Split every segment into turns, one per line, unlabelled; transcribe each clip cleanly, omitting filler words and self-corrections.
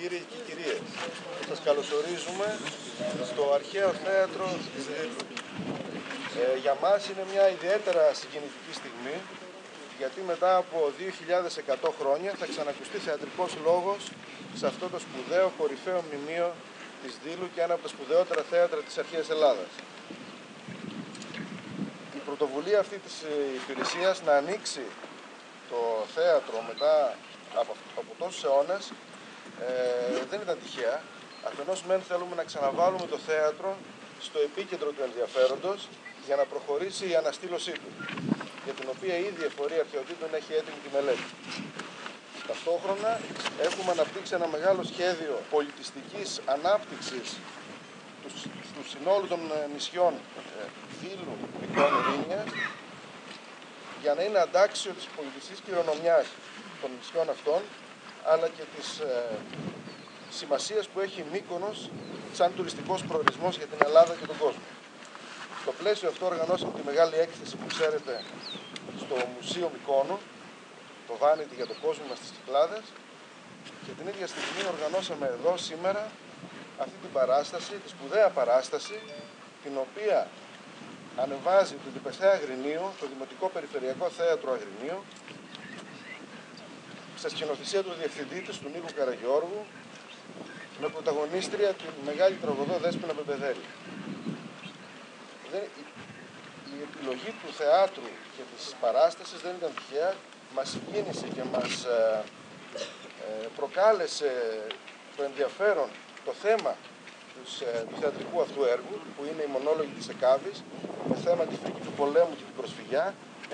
κύριοι και κυρίες, σας καλωσορίζουμε στο Αρχαίο Θέατρο της Δήλου. Για μας είναι μια ιδιαίτερα συγκινητική στιγμή, γιατί μετά από 2.100 χρόνια θα ξανακουστεί θεατρικός λόγος σε αυτό το σπουδαίο κορυφαίο μνημείο της Δήλου και ένα από τα σπουδαιότερα θέατρα της αρχαίας Ελλάδας. Η πρωτοβουλία αυτή της υπηρεσίας να ανοίξει το θέατρο μετά από τόσους αιώνες δεν ήταν τυχαία. Αφενός μεν θέλουμε να ξαναβάλουμε το θέατρο στο επίκεντρο του ενδιαφέροντος για να προχωρήσει η αναστήλωσή του, για την οποία ήδη η Εφορία Αρχαιοτήτων έχει έτοιμη τη μελέτη. Ταυτόχρονα έχουμε αναπτύξει ένα μεγάλο σχέδιο πολιτιστικής ανάπτυξης του συνόλου των νησιών Δήλου, Μικόνου, Ρήνιας, για να είναι αντάξιο της πολιτιστικής κληρονομιάς των νησιών αυτών, αλλά και της σημασίας που έχει η Μύκονος σαν τουριστικός προορισμός για την Ελλάδα και τον κόσμο. Στο πλαίσιο αυτό οργανώσαμε τη μεγάλη έκθεση που ξέρετε στο Μουσείο Μικόνου, το Vanity για τον κόσμο μας στις Κυκλάδες, και την ίδια στιγμή οργανώσαμε εδώ σήμερα αυτή την παράσταση, τη σπουδαία παράσταση, την οποία ανεβάζει το Διπεθέα Αγρινίου, το Δημοτικό Περιφερειακό Θέατρο Αγρινίου, σε σκηνοθεσία του διευθυντή της, του Νίκου Καραγιώργου, με πρωταγωνίστρια τη μεγάλη τραγωδό Δέσποινα Πεμπεδέλη. Η επιλογή του θεάτρου και της παράστασης δεν ήταν τυχαία, μας συγκίνησε και μας προκάλεσε το ενδιαφέρον το θέμα του θεατρικού αυτού έργου, που είναι οι μονόλογοι της Εκάβης, με θέμα τη φρίκη του πολέμου και την προσφυγιά,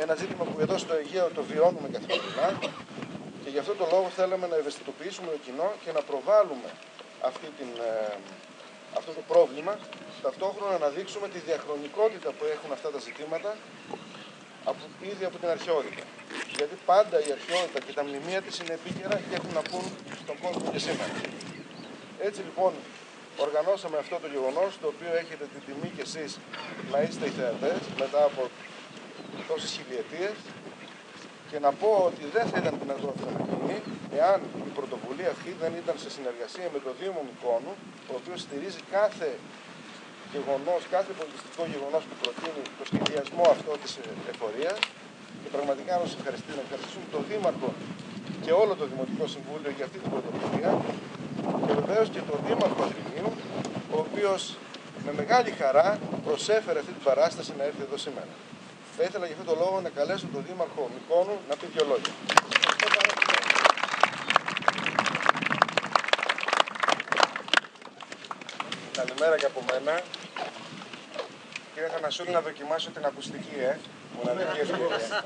ένα ζήτημα που εδώ στο Αιγαίο το βιώνουμε καθημερινά, και γι' αυτό το λόγο θέλαμε να ευαισθητοποιήσουμε το κοινό και να προβάλλουμε αυτό το πρόβλημα, ταυτόχρονα να δείξουμε τη διαχρονικότητα που έχουν αυτά τα ζητήματα ήδη από την αρχαιότητα. Γιατί πάντα η αρχαιότητα και τα μνημεία της είναι επίκαιρα και έχουν να πούν στον κόσμο και σήμερα. Έτσι λοιπόν οργανώσαμε αυτό το γεγονός, το οποίο έχετε την τιμή κι εσείς να είστε οι θεατές μετά από τόσες χιλιετίες, και να πω ότι δεν θα ήταν δυνατό αυτό να γίνει εάν η πρωτοβουλία αυτή δεν ήταν σε συνεργασία με το Δήμο Μικόνου, ο οποίος στηρίζει κάθε γεγονός, κάθε πολιτιστικό γεγονός που προτείνει το σχεδιασμό αυτό της εφορίας, και πραγματικά να ευχαριστήσουμε τον Δήμαρχο και όλο το Δημοτικό Συμβούλιο για αυτή την πρωτοβουλία, και βεβαίως και τον Δήμαρχο Αγρινίου, ο οποίος με μεγάλη χαρά προσέφερε αυτή την παράσταση να έρθει εδώ σήμερα. Θα ήθελα για αυτόν τον λόγο να καλέσω τον Δήμαρχο Μικόνου να πει δύο λόγια. Καλημέρα και από μένα. Κύριε Θανασούλη, να δοκιμάσω την ακουστική, μοναδική ευκαιρία.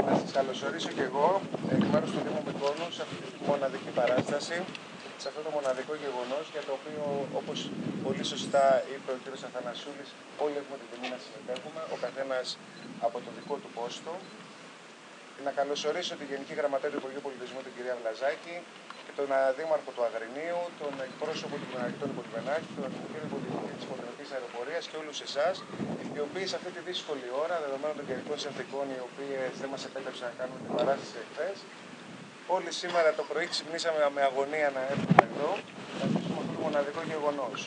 Να σας καλωσορίσω και εγώ εκ μέρους του Δήμου Μικόνου σε αυτή τη μοναδική παράσταση, σε αυτό το μοναδικό γεγονός, για το οποίο, όπως πολύ σωστά είπε ο κ. Αθανασούλης, όλοι έχουμε την τιμή να συμμετέχουμε, ο καθένας από το δικό του πόστο. Να καλωσορίσω τη Γενική Γραμματέα του Υπουργείου Πολιτισμού, την κυρία Βλαζάκη, και τον Δήμαρχο του Αγρινίου, τον εκπρόσωπο του Κοινωνικού Πολυμενάκη, τον κύριο Υπουργείο της Πολεμικής Αεροπορίας και όλους εσάς, οι οποίοι σε αυτή τη δύσκολη ώρα, δεδομένων των καιρικών συνθηκών, οι οποίες δεν μας επέτρεψαν να κάνουμε την παράσταση εχθές, όλοι σήμερα το πρωί ξυπνήσαμε με αγωνία να έρθουμε εδώ, να ζήσουμε αυτό το μοναδικό γεγονός.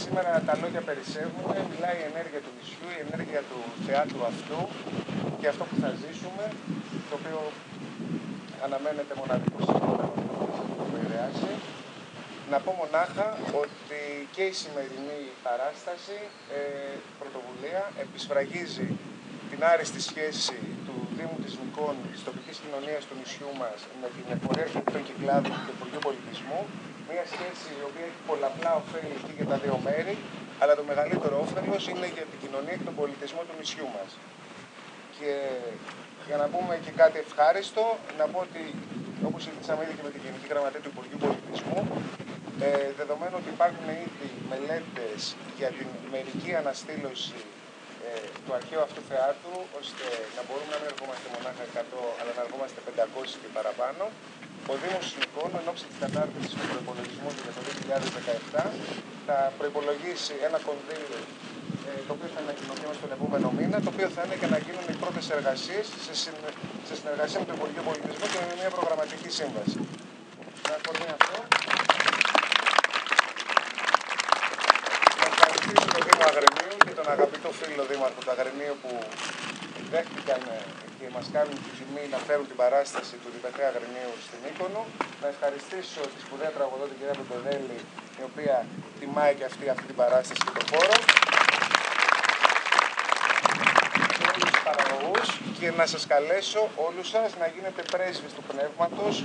Σήμερα τα λόγια περισσεύουν, μιλάει η ενέργεια του νησιού, η ενέργεια του θεάτρου αυτού και αυτό που θα ζήσουμε, το οποίο αναμένεται μοναδικό σήμερα που θα επηρεάσει. Να πω μονάχα ότι και η σημερινή παράσταση, πρωτοβουλία, επισφραγίζει την άριστη σχέση του Δήμου της Μικόνου, της τοπικής κοινωνίας του νησιού μας, με την Εφορία Αρχαιοτήτων Κυκλάδων και το Υπουργείο Πολιτισμού. Μια σχέση η οποία έχει πολλαπλά ωφέλη και για τα δύο μέρη, αλλά το μεγαλύτερο όφελος είναι για την κοινωνία και τον πολιτισμό του νησιού μας. Και για να πούμε και κάτι ευχάριστο, να πω ότι, όπως συζητήσαμε ήδη και με τη Γενική Γραμματέα του Υπουργείου Πολιτισμού, δεδομένου ότι υπάρχουν ήδη μελέτες για την μερική αναστήλωση του αρχαίου αυτού θεάτρου, ώστε να μπορούμε να μην ερχόμαστε μονάχα 100, αλλά να ερχόμαστε 500 και παραπάνω, ο Δήμος Μικόνου, εν ώψη της κατάρτισης του προϋπολογισμού για το 2017, θα προϋπολογίσει ένα κονδύλι, το οποίο θα ανακοινωθεί μας τον επόμενο μήνα, το οποίο θα είναι και να γίνουν οι πρώτες εργασίες σε συνεργασία με το Υπουργείο Πολιτισμού και με μια προγραμματική σύμβαση. με αφορμή αυτό, να ευχαριστήσω τον Δήμο Αγρινίου και τον αγαπητό φίλο Δήμαρχο του Αγρινίου που δέχτηκαν και μας κάνουν τη τιμή να φέρουν την παράσταση του Διπεθέ Αγρινίου στην Μύκονο. Να ευχαριστήσω τη σπουδαία τραγουδότη κυρία Πεντοδέλη, η οποία τιμάει και αυτή την παράσταση και τον χώρο. Και όλους τους παραγωγούς, και να σας καλέσω όλους σας να γίνετε πρέσβεις του πνεύματος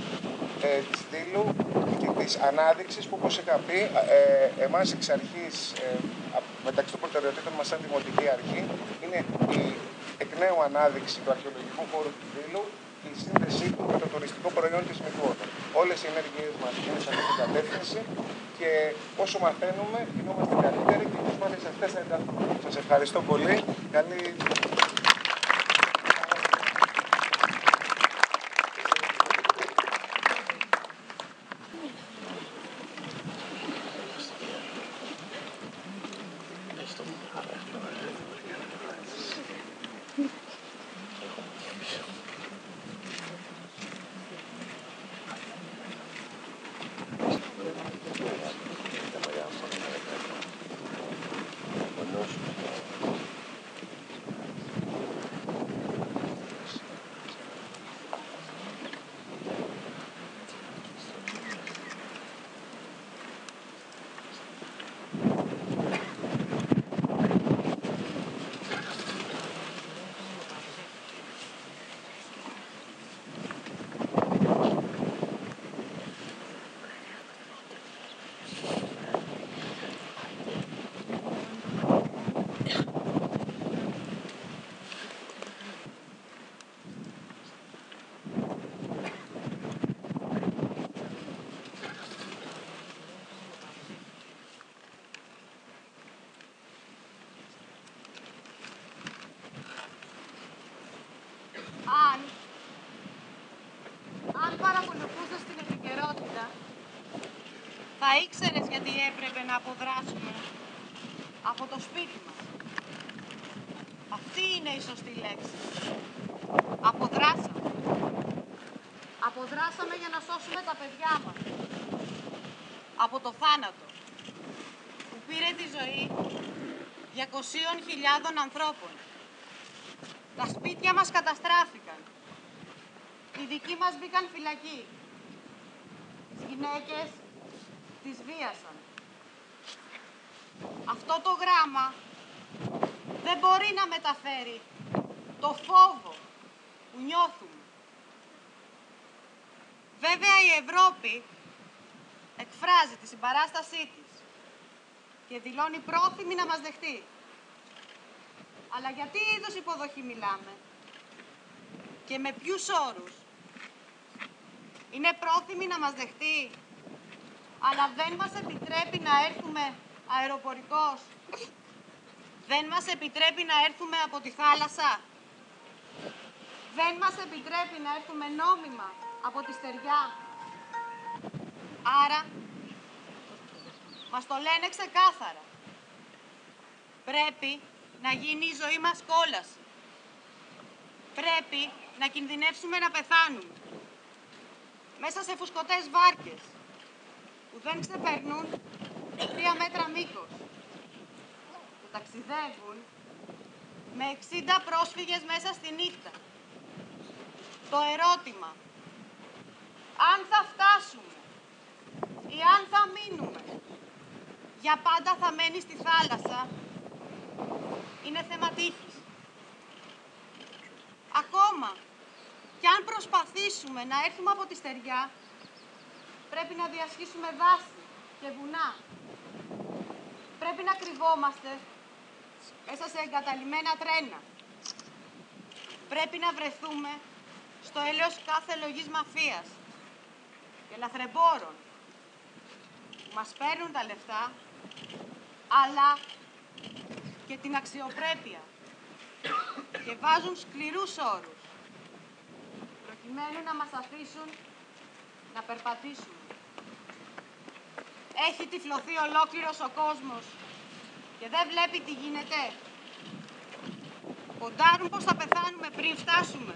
της Δήλου και της ανάδειξης που, όπως είχα πει, εμάς εξ αρχής, μεταξύ των προτεραιοτήτων μας σαν Δημοτική Αρχή, είναι η εκ νέου ανάδειξη του αρχαιολογικού χώρου του Δήλου και η σύνδεσή του με το τουριστικό προϊόν της Μυκόνο. Όλες οι ενέργειες μας είναι σε αυτή την κατεύθυνση και όσο μαθαίνουμε γινόμαστε καλύτεροι και οι προσπάθειες αυτές θα ενταθούν. Σας ευχαριστώ πολύ. Καλή...
Αν παρακολουθούσες την επικαιρότητα, θα ήξερες γιατί έπρεπε να αποδράσουμε από το σπίτι μας. Αυτή είναι η σωστή λέξη. Αποδράσαμε. Αποδράσαμε για να σώσουμε τα παιδιά μας από το θάνατο που πήρε τη ζωή 200.000 ανθρώπων. Τα σπίτια μας καταστράφηκαν. Οι δικοί μας μπήκαν φυλακή. Τις γυναίκες τις βίασαν. Αυτό το γράμμα δεν μπορεί να μεταφέρει το φόβο που νιώθουμε. Βέβαια η Ευρώπη εκφράζει τη συμπαράστασή της και δηλώνει πρόθυμη να μας δεχτεί. Αλλά για τι είδους υποδοχή μιλάμε και με ποιους όρους? Είναι πρόθυμη να μας δεχτεί, αλλά δεν μας επιτρέπει να έρθουμε αεροπορικός. Δεν μας επιτρέπει να έρθουμε από τη θάλασσα. Δεν μας επιτρέπει να έρθουμε νόμιμα από τη στεριά. Άρα, μας το λένε ξεκάθαρα. Πρέπει να γίνει η ζωή μας κόλαση. Πρέπει να κινδυνεύσουμε να πεθάνουμε. Μέσα σε φουσκωτές βάρκες που δεν ξεπερνούν 3 μέτρα μήκος. Που ταξιδεύουν με 60 πρόσφυγες μέσα στη νύχτα. Το ερώτημα, αν θα φτάσουμε ή αν θα μείνουμε, για πάντα θα μένει στη θάλασσα, είναι θέμα τύχης. Ακόμα και αν προσπαθήσουμε να έρθουμε από τη στεριά, πρέπει να διασχίσουμε δάση και βουνά. Πρέπει να κρυβόμαστε μέσα σε εγκαταλειμμένα τρένα. Πρέπει να βρεθούμε στο έλεος κάθε λογής μαφίας και λαθρεμπόρων που μας παίρνουν τα λεφτά, αλλά και την αξιοπρέπεια και βάζουν σκληρούς όρους προκειμένου να μας αφήσουν να περπατήσουμε. Έχει τυφλωθεί ολόκληρος ο κόσμος και δεν βλέπει τι γίνεται. Ποντάρουν πως θα πεθάνουμε πριν φτάσουμε.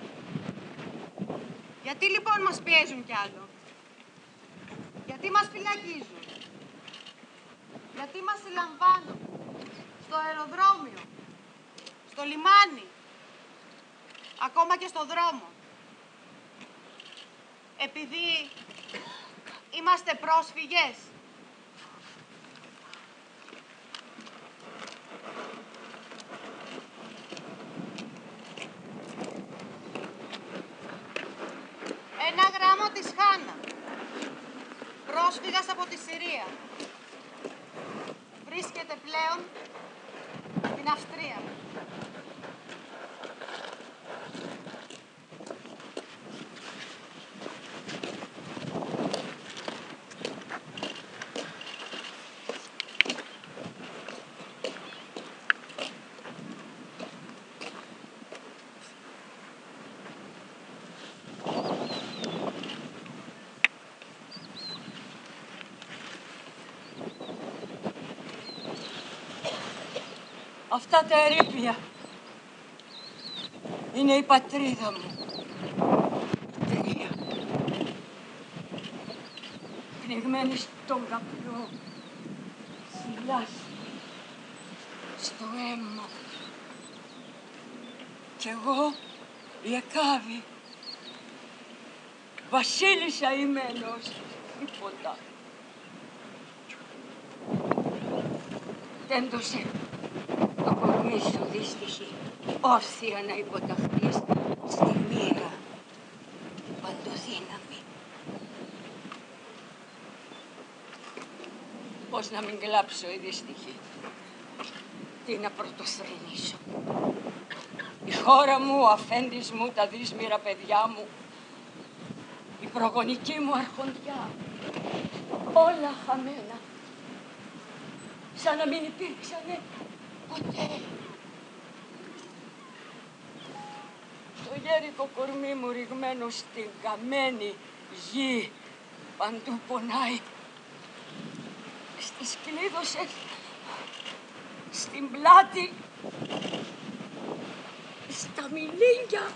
Γιατί λοιπόν μας πιέζουν κι άλλο? Γιατί μας φυλακίζουν? Γιατί μας συλλαμβάνουν? Στο αεροδρόμιο, στο λιμάνι, ακόμα και στο δρόμο. Επειδή είμαστε πρόσφυγες. Ένα γράμμα της Χάνα, πρόσφυγας από τη Συρία. Βρίσκεται πλέον στην Αυστρία.
Αυτά τα ερείπια είναι η πατρίδα μου. Τελεία. Πνιγμένη στον καπνό, ψηλάς, στο αίμα. Κι εγώ, η Εκάβη, βασίλισσα είμαι ενός τίποτα. Τέντωσε το κορμί σου δύστιχη, όρθια να υποταχθείς στη μοίρα παντοδύναμη. Πώς να μην κλάψω η δύστιχη, τι να πρωτοθρηνήσω. Η χώρα μου, ο αφέντης μου, τα δύσμυρα παιδιά μου, η προγονική μου αρχοντιά, όλα χαμένα, σαν να μην υπήρξανε ποτέ. Το γέρικο κορμί μου ρηγμένο στην καμένη γη παντού πονάει. Στις κλείδωσες, στην πλάτη, στα μιλίνια.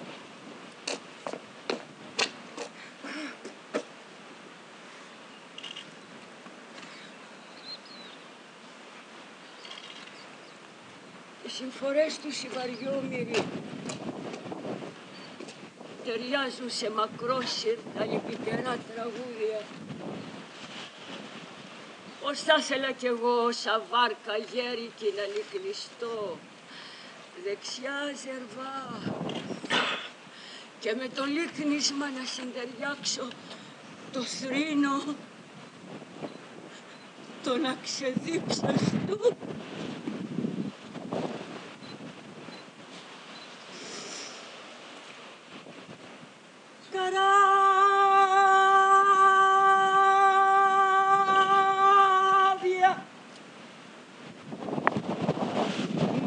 Οι συμφορές τους οι βαριόμοιροι ταιριάζουν σε μακρόσυρτα λυπητερά τραγούδια. Πώς θα ήθελα κι εγώ σαν βάρκα γέρικη να λυκλιστώ δεξιά ζερβά και με το λύκνισμα να συντεριάξω το θρήνο, το να ξεδίψαστο. Καράβια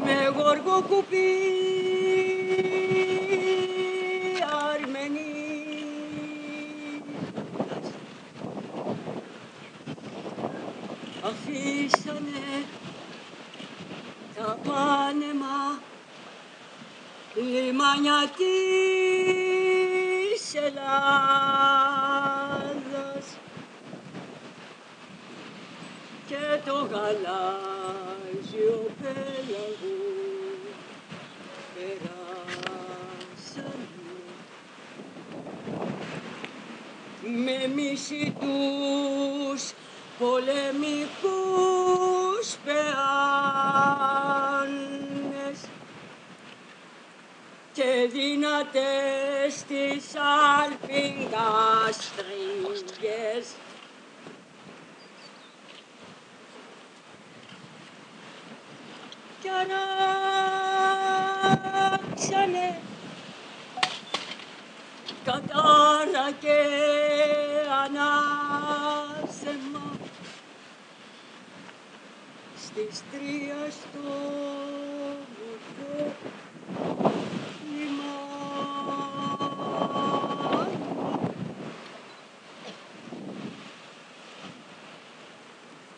με γοργοκουπί αφήσανε τα πάνεμα λιμάνια της Ελλάδας και το γαλάζιο πέλαγο περάσανε με μισητούς πολεμικούς πεάνες και δυνατές τις αλπιγκάστριγες. Κι ανάξανε κατάρα και ανάθεμα στις 3 στο μορφό λιμάνι.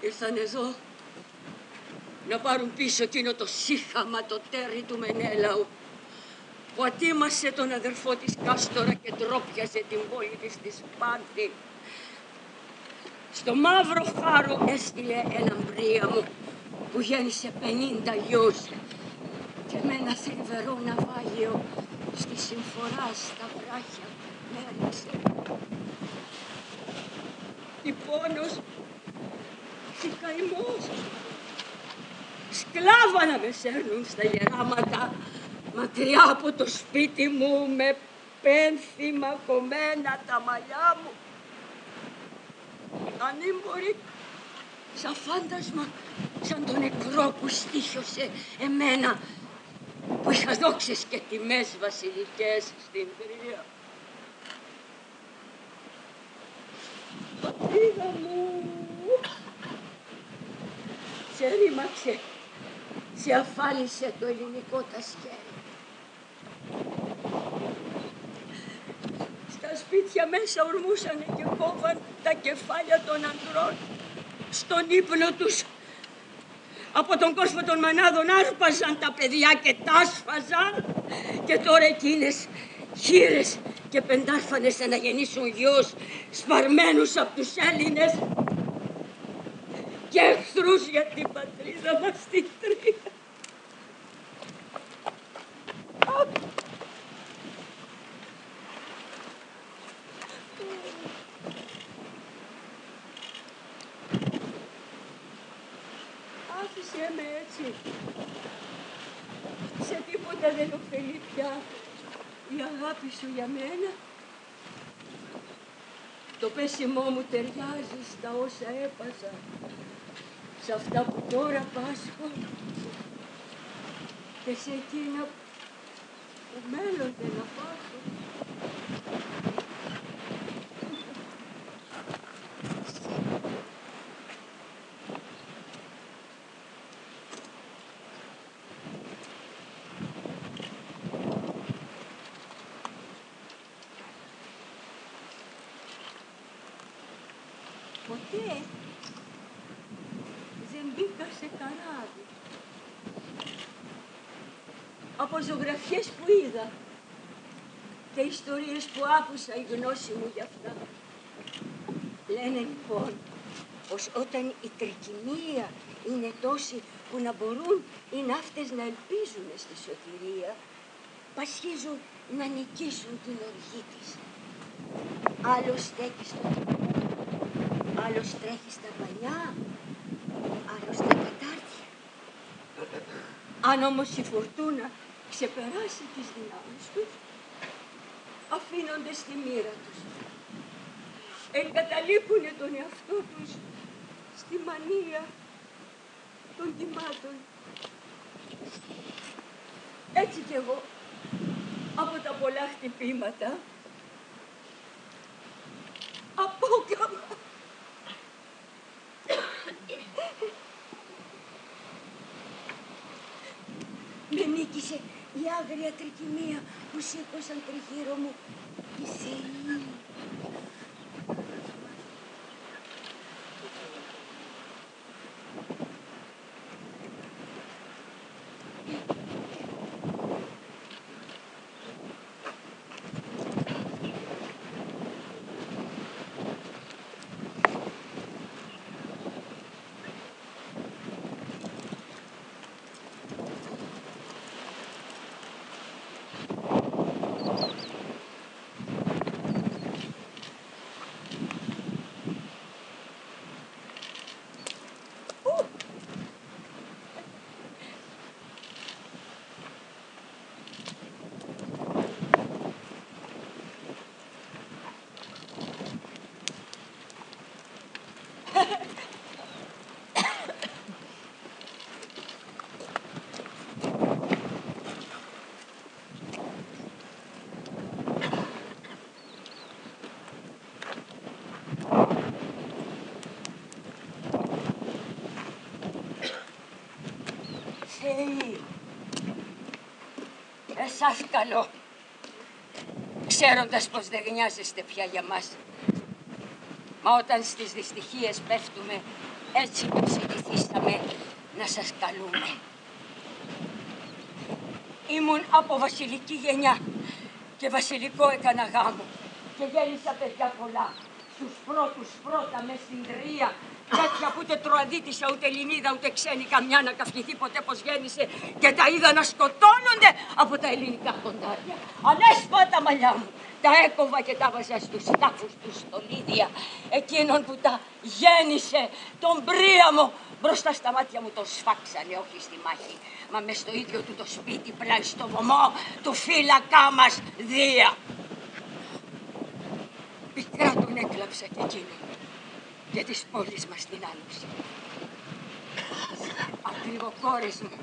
Ήρθαν εδώ να πάρουν πίσω εκείνο το σύχαμα, το τέρι του Μενέλαου που ατίμασε τον αδερφό της Κάστορα και ντρόπιασε την πόλη της στη Σπάρτη. Στο μαύρο χάρο έστειλε έναν πρίαμο που γέννησε 50 γιους και με ένα θλιβερό ναυάγιο στη συμφορά στα βράχια με έριξε. Τι πόνος, τι καημός. Σκλάβα να με σέρνουν στα γεράματα, μακριά από το σπίτι μου, με πένθυμα κομμένα τα μαλλιά μου. Ανήμποροι, σαν φάντασμα, σαν τον νεκρό που στοίχιωσε εμένα, που είχα δόξες και τιμές βασιλικές στην Τρία. Πατρίδα μου, σε ρήμαξε, σε αφάλισε το ελληνικό τασκέρι. Στα σπίτια μέσα ορμούσανε και κόβαν τα κεφάλια των ανδρών. Στον ύπνο τους, από τον κόσμο των μανάδων άρπαζαν τα παιδιά και τα άσφαζαν. Και τώρα εκείνες χήρες και πεντάρφανες να γεννήσουν γιους σπαρμένους από τους Έλληνες και εχθρούς για την πατρίδα μας στην Τρία. Άφησέ με έτσι. Σε τίποτα δεν ωφελεί πια η αγάπη σου για μένα. Το πέσιμό μου ταιριάζει στα όσα έπασα, σε αυτά που τώρα πάσχω και σε εκείνα που μέλλονται να πάσχω. Ποτέ δεν μπήκα σε καράβι. Από ζωγραφιές που είδα και ιστορίες που άκουσα η γνώση μου γι' αυτά. Λένε λοιπόν πως όταν η τρικυμία είναι τόση που να μπορούν οι ναύτες να ελπίζουν στη σωτηρία, πασχίζουν να νικήσουν την οργή της. Άλλος στέκει στο τυμπού, άλλος τρέχει στα πανιά, άλλος στα κατάρτια. Αν όμως η φορτούνα ξεπεράσει τις δυνάμεις τους, αφήνονται στη μοίρα τους. Εγκαταλείπουνε τον εαυτό τους στη μανία των κυμάτων. Έτσι κι εγώ, από τα πολλά χτυπήματα, απόκαμα. Με νίκησε η άγρια τρικυμία που σήκωσαν τριγύρω μου οι θεοί. Θεοί, εσάς καλώ, ξέροντας πως δεν νοιάζεστε πια για μας. Μα όταν στις δυστυχίες πέφτουμε, έτσι που συνηθίσαμε να σας καλούμε. Ήμουν από βασιλική γενιά και βασιλικό έκανα γάμο και γέννησα παιδιά πολλά. στους πρώτους πρώτα μες στην Τρία. Τέτοια που ούτε τροαντίτησα, ούτε Ελληνίδα, ούτε ξένη καμιά να καυχηθεί ποτέ πως γέννησε και τα είδα να σκοτώνονται από τα ελληνικά κοντάρια. Ανέσπα τα μαλλιά μου, τα έκοβα και τα βάζα στους τάφους του στολίδια. Εκείνον που τα γέννησε, τον Πρίαμο, μπροστά στα μάτια μου τον σφάξανε, όχι στη μάχη, μα μες στο ίδιο του το σπίτι, πλάι στο βωμό του φύλακά μας Δία. Πικρά τον έκλαψα κι εκείνον για της πόλης μας την άλωση. Ακριβοκόρες μου,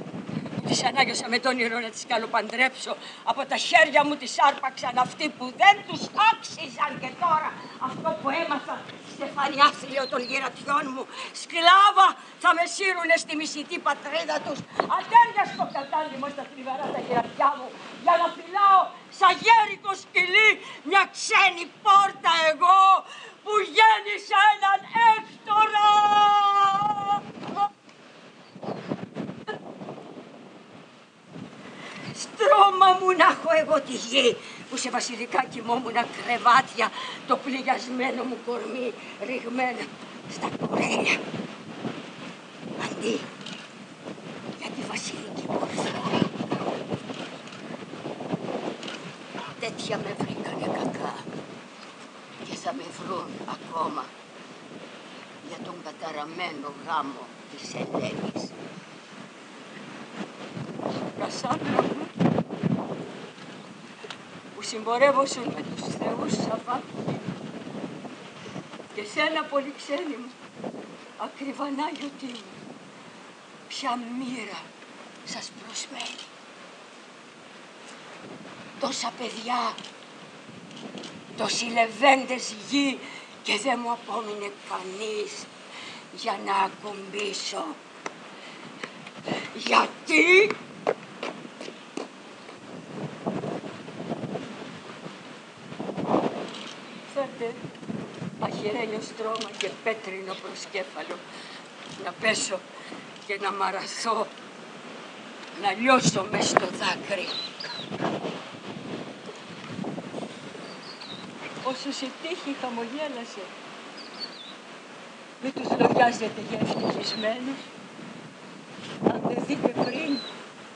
τις ανάγιωσα με τον όνειρο να τις καλοπαντρέψω. Από τα χέρια μου τις άρπαξαν αυτοί που δεν τους άξιζαν και τώρα αυτό που έμαθα στεφανιάθλιο των γυρατιών μου. Σκλάβα θα με σύρουνε στη μισητή πατρίδα τους. Ατέρια στο κατάλημο στα θλιβερά τα γυρατιά μου για να φυλάω σαν γέρικο σκυλί μια ξένη πόρτα εγώ που γέννησα έναν Έκτορα. Στρώμα μου να έχω εγώ τη γη που σε βασιλικά κοιμόμουνα κρεβάτια το πληγιασμένο μου κορμί ρηγμένο στα κορέλια. Αντί για τη βασιλική μορφή. Τέτοια με βρήκανε κακά και θα με βρουν ακόμα για τον καταραμένο γάμο της Ελένης. Κασάνδρα μου, που συμπορεύωσουν με τους θεούς Σαββάκου και σένα πολυξένη μου, ακριβανά γιωτή μου, ποια μοίρα σας προσμένει. Τόσα παιδιά, τόσοι λεβέντες γη και δεν μου απόμεινε κανείς για να ακουμπήσω. Γιατί? Φέρτε αχυρένιο στρώμα και πέτρινο προσκέφαλο να πέσω και να μαραθώ, να λιώσω μες στο δάκρυ. Όσο σε τύχη χαμογέλασε, μην τους λογιάζετε για ευτυχισμένους, αν δεν δείτε πριν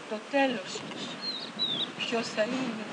το τέλος τους, ποιος θα είναι.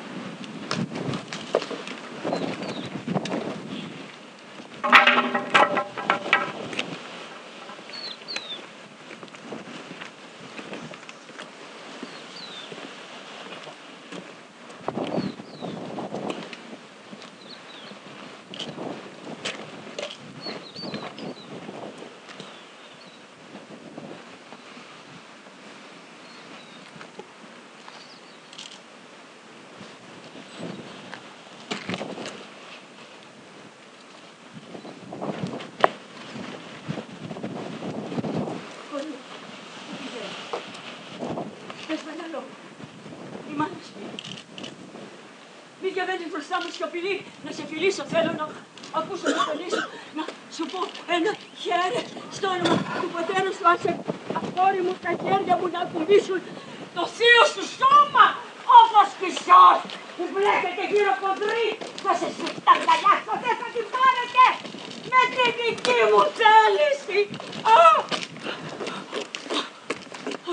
Μπροστά μου σιωπηλή, να σε φιλήσω, θέλω να ακούσω να φιλήσω, να σου πω ένα χέρι στο όνομα του πατέρα σου, άσε αγόρι μου τα χέρια μου να ακουμπήσουν το θείο σου σώμα, όπως Κισιός που βλέπετε γύρω ποδρή, θα σε σφιχταγκαλιάσω, δεν θα την πάρετε με τη δική μου θέληση.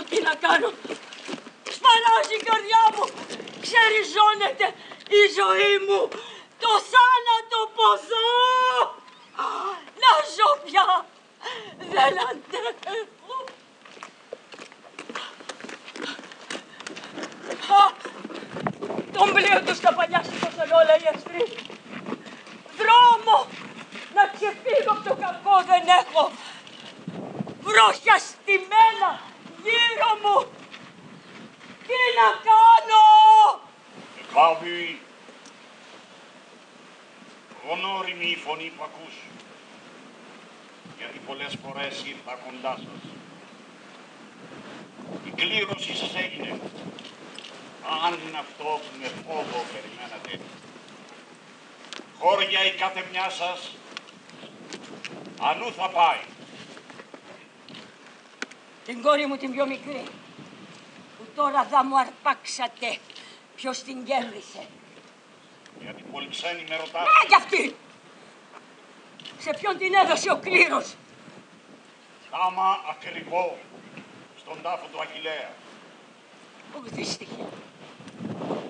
Τι να κάνω, σπαράζει η καρδιά μου, ξεριζώνεται η ζωή μου, το θάνατο ποθώ, να ζω πια, δεν αντέχω. Τον πλοίο του στα παλιά σηκώσαν όλα οι εχθροί. Δρόμο να ξεφύγω από το κακό δεν έχω. Βρόχια στημένα γύρω μου. Τι να κάνω.
Βάβη, γνώριμη η φωνή που ακούς, γιατί πολλές φορές ήρθα κοντά σας. Η κλήρωση σας έγινε, αν είναι αυτό που με φόβο περιμένατε. Χώρια η κάθε μια σας, αλλού θα πάει.
Την κόρη μου την πιο μικρή, που τώρα θα μου αρπάξατε. Ποιος την κέρδισε.
Γιατί πολύ ξένοι με ρωτάτε.
Ναι, κι αυτή. Σε ποιον την έδωσε ο κλήρος?
Άμα ακριβό, στον τάφο του Αχιλλέα.
Ω, δυστυχή.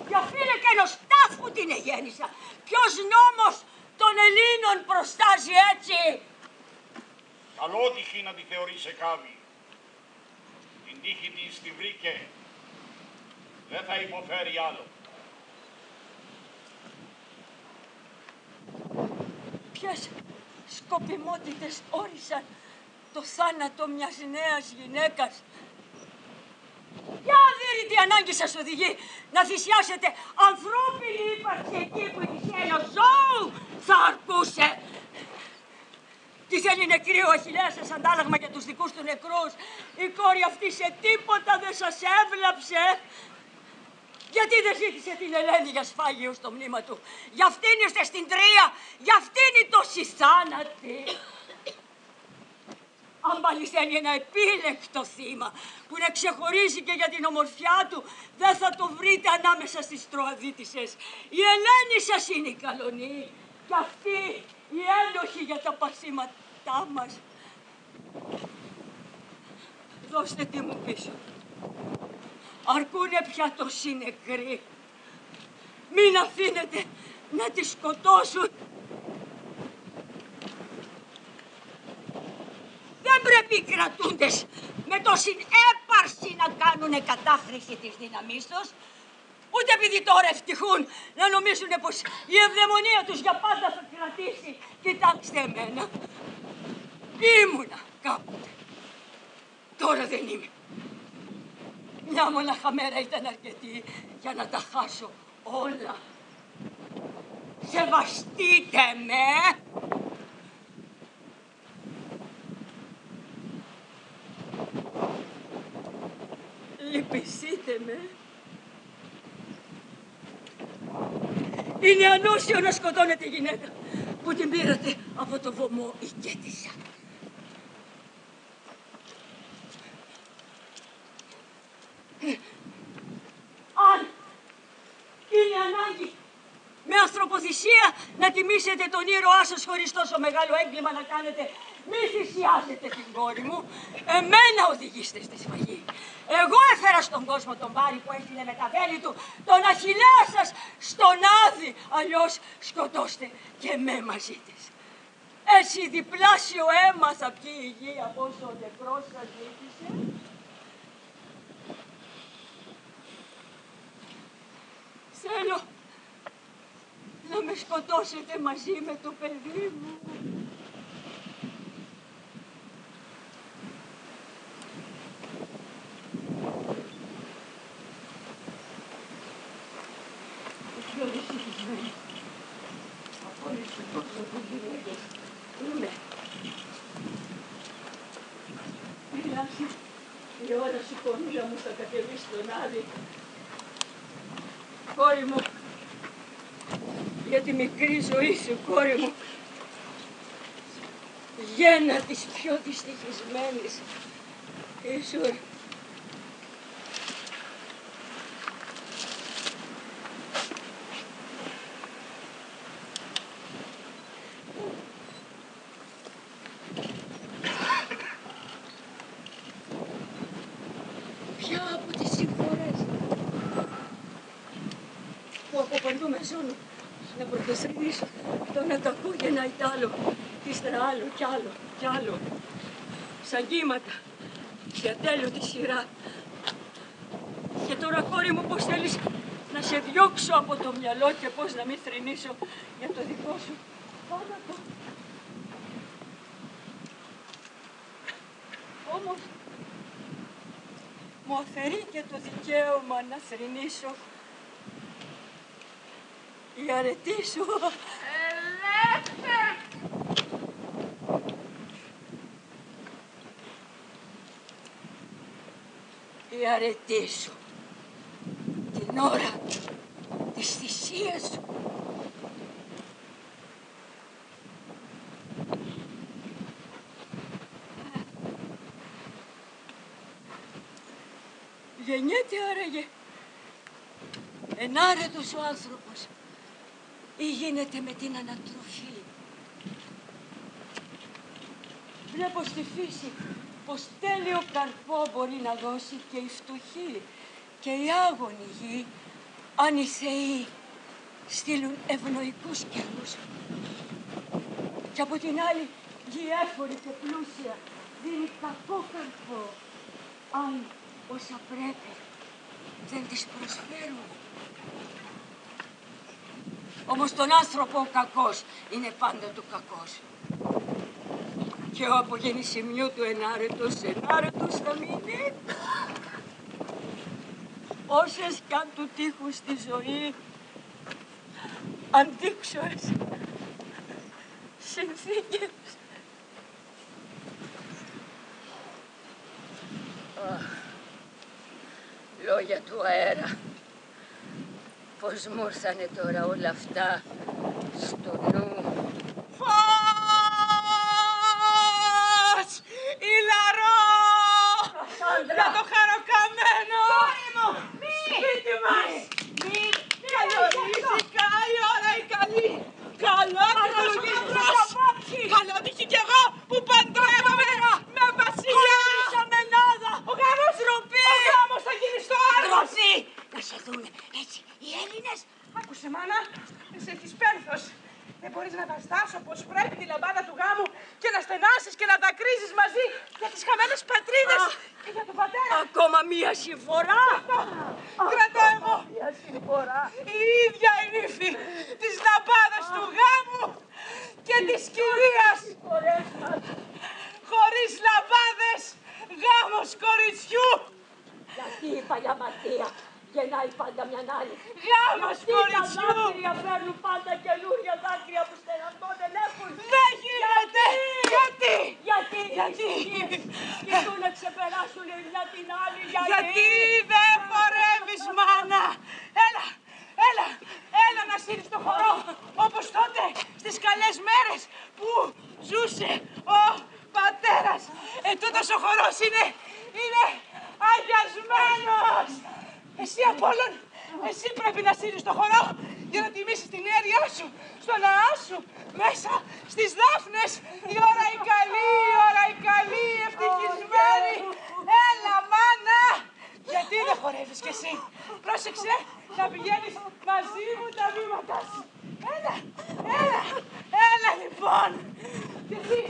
Για φίλε και ενός τάφου την εγέννησα. Ποιος νόμος των Ελλήνων προστάζει έτσι?
Καλό τύχη να τη θεωρεί σε κάβη. Την τύχη της τη βρήκε. Δεν θα υποφέρει άλλο.
Ποιες σκοπιμότητες όρισαν το θάνατο μιας νέας γυναίκας? Ποια αδύρυτη ανάγκη σας οδηγεί να θυσιάσετε ανθρώπινη ύπαρξη εκεί που η θυσία ενός ζώου θα αρκούσε? Τι θέλει νεκρή ο Αχιλλέας σαν αντάλλαγμα για τους δικούς του νεκρούς? Η κόρη αυτή σε τίποτα δεν σας έβλαψε? Γιατί δεν ζήτησε την Ελένη για σφάγιο στο μνήμα του? Για αυτήν είστε στην Τρία, για αυτήν η τόση θάνατη. Αν πάλι θέλει ένα επίλεκτο θύμα που να ξεχωρίζει και για την ομορφιά του, δεν θα το βρείτε ανάμεσα στις Τροαδίτισσες. Η Ελένη σας είναι η καλονή και αυτή η ένοχη για τα πασίματά μας. Δώστε τι μου πίσω. Αρκούνε πια τόσοι νεκροί. Μην αφήνετε να τη σκοτώσουν. Δεν πρέπει οι κρατούντες με τόση έπαρση να κάνουνε κατάχρηση της δύναμής τους. Ούτε επειδή τώρα ευτυχούν να νομίζουν πως η ευδαιμονία τους για πάντα θα κρατήσει. Κοιτάξτε εμένα. Ήμουνα κάποτε. Τώρα δεν είμαι. Μια μονάχα μέρα ήταν αρκετή για να τα χάσω όλα. Σεβαστείτε με. Λυπηθείτε με. Είναι ανώσιο να σκοτώνετε γυναίκα που την πήρατε από το βωμό οικέτησα. Αν είναι ανάγκη με ανθρωποθυσία να τιμήσετε τον ήρωά σας χωρίς τόσο μεγάλο έγκλημα να κάνετε, μη θυσιάσετε την κόρη μου. Εμένα οδηγήστε στη σφαγή. Εγώ έφερα στον κόσμο τον Βάρη που έστειλε με τα βέλη του τον Αχιλλέα σας στον Άδη. Αλλιώς σκοτώστε και με μαζί της. Έτσι διπλάσιο αίμα θα πιει η γη από όσο ο νεκρός σας ζήτησε. Θέλω να με σκοτώσετε μαζί με το παιδί μου. Πιο δυστυχισμένη από όλες τις πρόσωπες γυναίκες είμαι. Μιλάψε, η ώρα σου πονίλα μου θα κατεβεί στον Άδη. Κόρη μου, για τη μικρή ζωή σου, κόρη μου, γέννα της πιο δυστυχισμένης ήσουν. Ποια από τις συμφορές που αποπαντούμε ζώνω να πρωτοθρηνήσω το να τα ακούγαινα ή τ' άλλο, ύστερα άλλο κι άλλο κι άλλο, σαν κύματα, για τέλο τη σειρά. Και τώρα, κόρη μου, πώς θέλεις να σε διώξω από το μυαλό και πώς να μην θρηνήσω για το δικό σου θάνατο. Όμως, μου αφαιρεί και το δικαίωμα να θρηνήσω η αρετή σου.
Ελεύθερη!
Η αρετή σου την ώρα της θυσίας σου. Γεννιέται άραγε ενάρετος ο άνθρωπος ή γίνεται με την ανατροφή? Βλέπω στη φύση πως τέλειο καρπό μπορεί να δώσει και η φτωχή και η άγονη γη, αν οι θεοί στείλουν ευνοϊκούς καιρούς. Και από την άλλη, γη έφορη και πλούσια δίνει κακό καρπό, αν όσα πρέπει δεν τις προσφέρουν. Όμως τον άνθρωπο ο κακός είναι πάντα του κακός. Και ο από γεννησιμιού του ενάρετος θα μείνει. Όσες κι αν του τύχουν στη ζωή αντίξωες συνθήκες. Λόγια του αέρα. Πώς μου ήρθανε τώρα όλα αυτά στο νου.
Φως! Ηλαρό! Για το χαροκαμένο! Σπίτι μας! Καλορίζικα η ώρα η καλή! Καλότυχη κι εγώ που παντρεύομαι με βασιλιά! Ο γάμος ροπή! Ο γάμος θα γίνει στο άλλο!
Να σε δούνε έτσι οι Έλληνες.
Άκουσε μάνα, εσύ έχεις πένθος. Δεν μπορείς να βαστάς όπως πρέπει τη λαμπάδα του γάμου και να στενάσεις και να δακρύζεις μαζί για τις χαμένες πατρίδες και για τον πατέρα.
Ακόμα μία συμφορά.
Κρατώ εγώ.
Μία συμφορά.
Η ίδια η νύφη της λαμπάδας του γάμου και της κυρίας. Χωρίς λαμπάδες, γάμος κοριτσιού.
Γιατί η παλιά μαρτία γεννάει πάντα μιαν άλλη.
Γάμος κοριτσιού.
Τα δάκρυα φέρνουν πάντα καινούρια δάκρυα που στεναντών δεν έχουν.
Δεν γίνεται.
Γιατί σκεφτούν να ξεπεράσουν η μια την άλλη.
Γιατί δεν χορεύεις, μάνα. Έλα να σύρεις το χορό όπως τότε στις καλές μέρες που ζούσε ο πατέρας. Τούτος ο χορός είναι αγιασμένος. Εσύ Απόλλων, εσύ πρέπει να σύρεις το χορό για να τιμήσεις την αίριά σου, στο ναά σου, μέσα στις Δάφνες. Η ώρα η καλή, ευτυχισμένη. Έλα μάνα, γιατί δεν χορεύεις κι εσύ. Πρόσεξε να πηγαίνεις μαζί μου τα βήματα σου. Έλα λοιπόν. Και εσείς,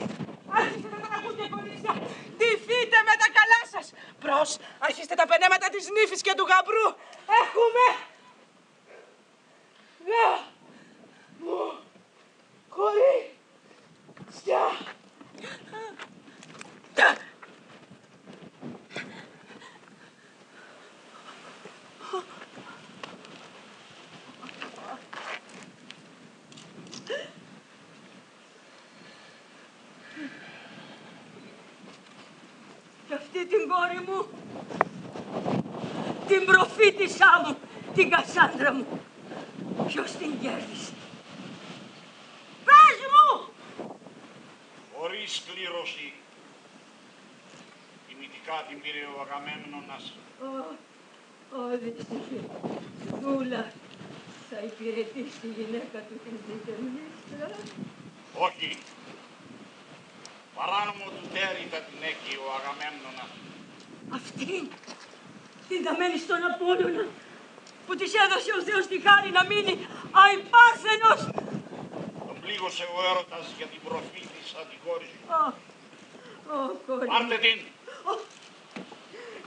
άρχιστε να ακούτε κορίτσια. Ντυθείτε με τα καλά σας. Προς, αρχίστε τα πενέματα της νύφης και του γαμπρού. Έχουμε γάμο κορίτσια.
Και αυτή την κόρη μου, την προφήτησά μου, την Κασάνδρα μου, ποιος την κέρδισε. Πες μου!
Χωρίς κλήρωση, τιμητικά την πήρε ο Αγαμέμνονας.
Δυστυχή. Δούλα θα υπηρετήσει τη γυναίκα του την Διτεμνίστρα.
Όχι. Παράνομο του τέρι θα την έχει ο Αγαμέμνονας.
Αυτή την δαμένη στον Απόλλωνα που της έδωσε ο Θεός τη χάρη να μείνει αϊπάρθενος.
Τον πλήγωσε ο έρωτας για την προφήτησα την κόρη σου.
Κόρη.
Πάρτε την.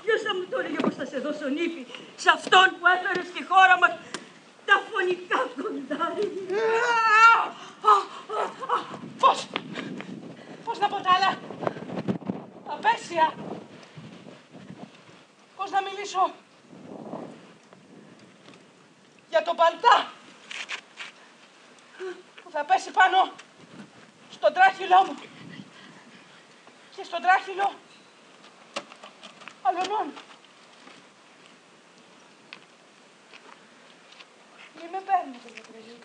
Ποιος θα μου το έλεγε πως θα σε δώσω νύφη σε αυτόν που έφερε στη χώρα μας τα φωνικά κοντάρια.
Πώς να πω τα άλλα. Απέσια. Πώς να μιλήσω για τον παλτά που θα πέσει πάνω στον τράχυλό μου και στον τράχυλο αλλωνών. Μη με παίρνετε για τρελή.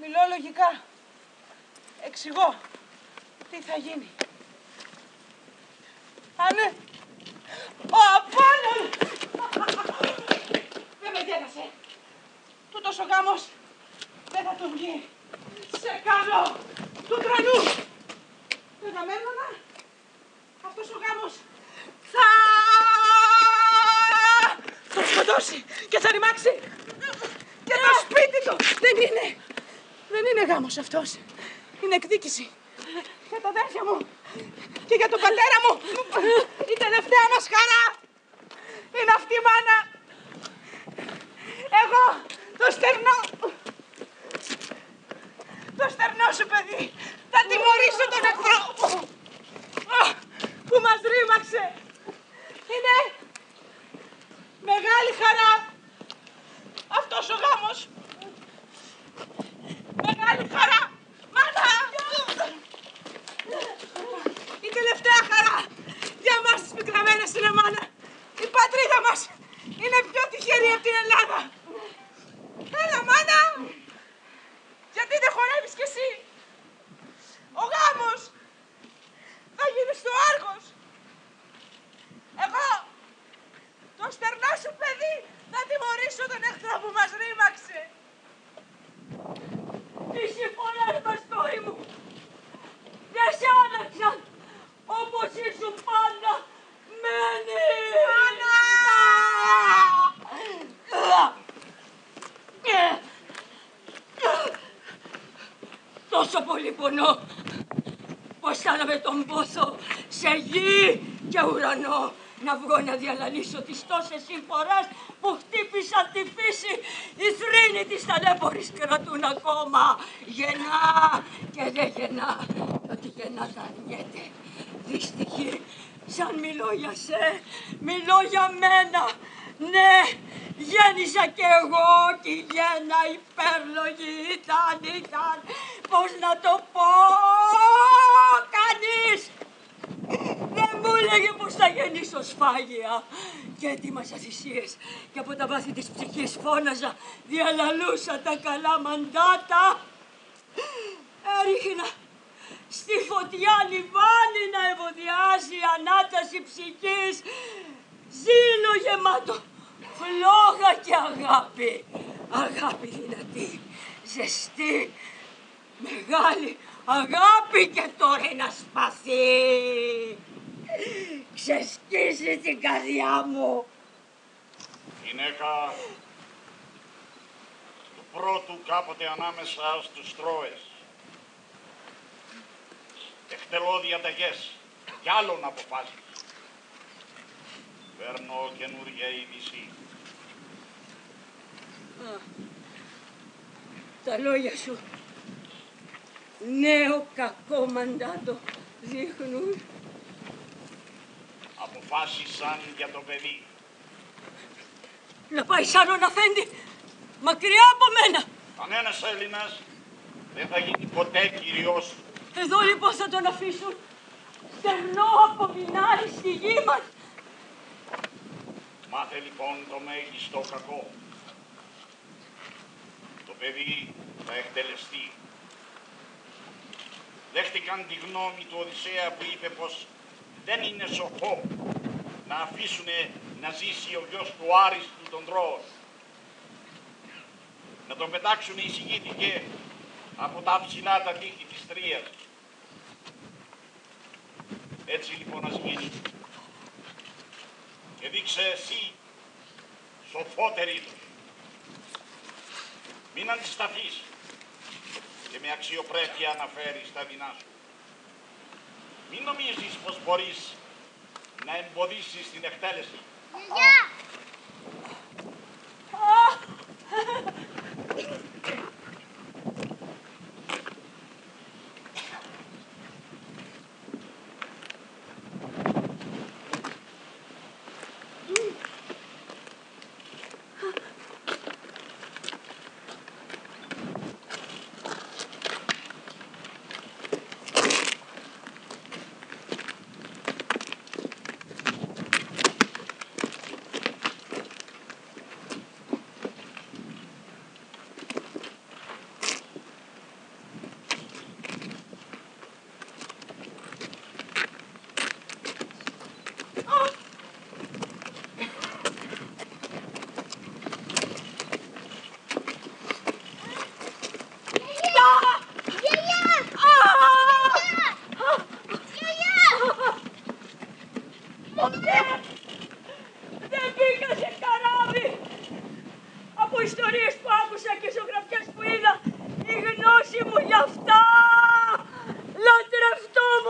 Μιλώ λογικά. Εξηγώ τι θα γίνει. Άνε, ο Απόλλων! Δεν με γένασε. Τούτος ο γάμος δεν θα του βγει. Σε κάνω του τρανού. γάμος αυτός είναι εκδίκηση για τα αδέρφια μου και για τον πατέρα μου. Η τελευταία μας χαρά είναι αυτή, μάνα. Εγώ το στερνό σου παιδί θα τιμωρήσω τον εχθρό που μας ρήμαξε. Είναι μεγάλη χαρά αυτός ο γάμος. Μεγάλη χαρά, μάνα! Η τελευταία χαρά για εμάς τις πικραμένες είναι, μάνα. Η πατρίδα μας είναι πιο τυχερή από την Ελλάδα. Έλα, μάνα! Γιατί δεν χορεύεις κι εσύ? Ο γάμος θα γίνει στο Άργος. Εγώ, το στερνό σου παιδί, θα τιμωρήσω τον εχθρό που μας ρήμαξε.
Οι συμφωνές μας, κόρη μου, δεν σε άλλαξαν όπως ήσουν πάντα. Μένεις!
Μάνα!
Τόσο πολύ πονώ που αισθάνομαι τον πόθο σε γη και ουρανό να βγω να διαλαλήσω τις τόσες συμφορές που χτύπησαν τη φύση. Οι θρήνοι της ταλέπορης κρατούν ακόμα. Γεννά και δεν γεννά. Και ότι γεννά θα αρνιέται. Δυστυχή, σαν μιλώ για σε, μιλώ για μένα. Ναι, γέννησα κι εγώ και η γέννα υπέρλογη ήταν, πώς να το πω, κανείς δεν μου έλεγε πως θα γεννήσω σφάγια. Και έτοιμασα θυσίες και από τα βάθη της ψυχής φώναζα, διαλαλούσα τα καλά μαντάτα. Έριχνα στη φωτιά λιβάνι να ευωδιάζει η ανάταση ψυχής, ζήλο γεμάτο, φλόγα και αγάπη. Αγάπη δυνατή, ζεστή, μεγάλη αγάπη και τώρα είναι να σπαθεί. Ξεσκίσει την καρδιά μου.
Γυναίκα του πρώτου κάποτε ανάμεσα στους Τρώες. Εκτελώ διαταγές κι άλλων αποφάσεις. Παίρνω καινούργια είδηση.
Τα λόγια σου νέο κακό μαντάτο δείχνουν.
Αποφάσισαν για το παιδί.
Να πάει σαν ο Αφέντη, μακριά από μένα.
Κανένας Έλληνας δεν θα γίνει ποτέ κυριός σου.
Εδώ λοιπόν θα τον αφήσουν στερνό από μινάρι στη γη μας.
Μάθε λοιπόν το μέγιστο κακό. Το παιδί θα εκτελεστεί. Δέχτηκαν τη γνώμη του Οδυσσέα που είπε πως δεν είναι σοφό να αφήσουν να ζήσει ο γιος του άριστου των Τρώων. Να τον πετάξουν εισηγήθηκε από τα ψηλά τα τείχη της Τρίας. Έτσι λοιπόν ας γίνει. Και δείξε εσύ, σοφότερη τους. Μην αντισταθείς και με αξιοπρέπεια αναφέρεις τα δεινά σου. Μην νομίζεις πως μπορείς να εμποδίσεις την εκτέλεση.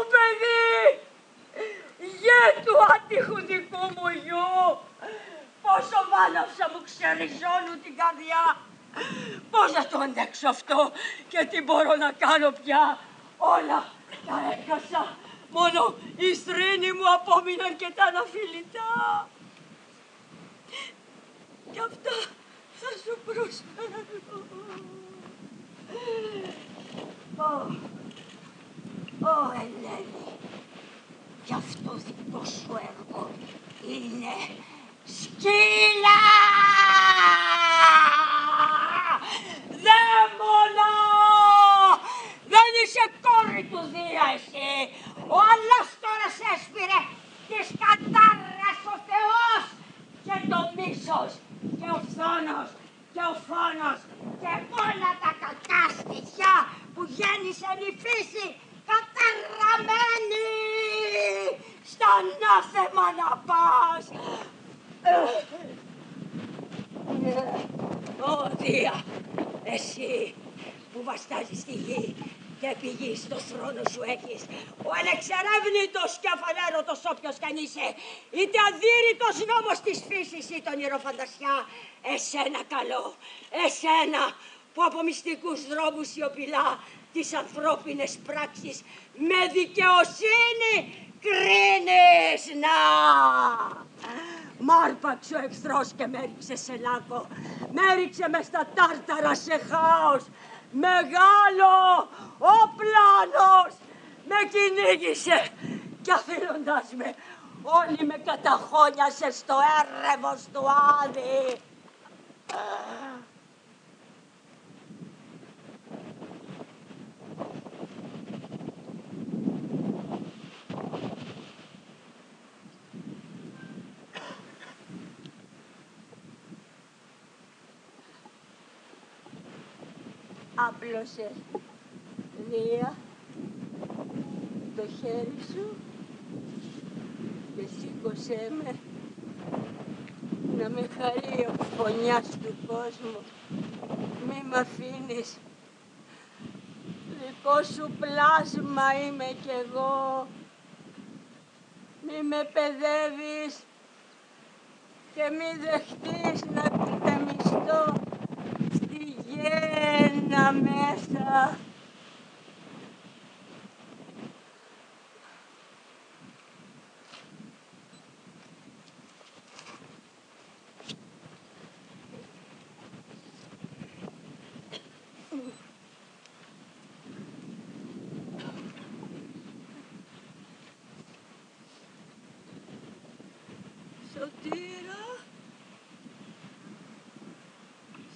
μου παιδί, γε του άτυχου δικού μου γιου, πόσο μάλαψα μου ξεριζώνουν την καρδιά. Πώς να το αντέξω αυτό και τι μπορώ να κάνω πια. Όλα τα έχασα, μόνο οι στρίνοι μου απόμειναν και τα αναφιλητά. Κι αυτά θα σου προσφέρω. Ω, Ελένη, κι αυτό δικό σου έργο είναι σκύλα! Δαίμονα! Δεν είσαι κόρη του Δία εσύ! Ο άλλος τώρα σε έσπηρε της κατάρας ο Θεός και το μίσος και ο φθόνος και ο φόνος και όλα τα κακά στοιχιά που γέννησε η φύση καταραμένη! Στα ανάθεμα να πας! Ω Δία, εσύ που βαστάζεις τη γη και πηγή στο θρόνο σου έχεις, ο ανεξερεύνητος και αφανέρωτος όποιος κι αν είσαι, είτε αδύρυτος νόμος της φύσης είτε ονειροφαντασιά, εσένα καλό, εσένα που από μυστικούς δρόμους σιωπηλά τις ανθρώπινες πράξεις με δικαιοσύνη κρίνεις. Να! Μ' άρπαξε ο εχθρός και με έριξε σε λάκκο, με έριξε μες στα τάρταρα σε χάος. Μεγάλο ο πλάνος με κυνήγησε κι αφήνοντας με όλοι με καταχώνιασε στο έρευος του Άδη. Άπλωσε, Δία, το χέρι σου και σήκωσέ με να με χαρεί ο φωνιάς του κόσμου. Μη μ' αφήνεις, δικό σου πλάσμα είμαι κι εγώ. Μη με παιδεύεις και μη δεχτείς να κουτεμιστώ στη γέννα μέσα. Σωτήρα,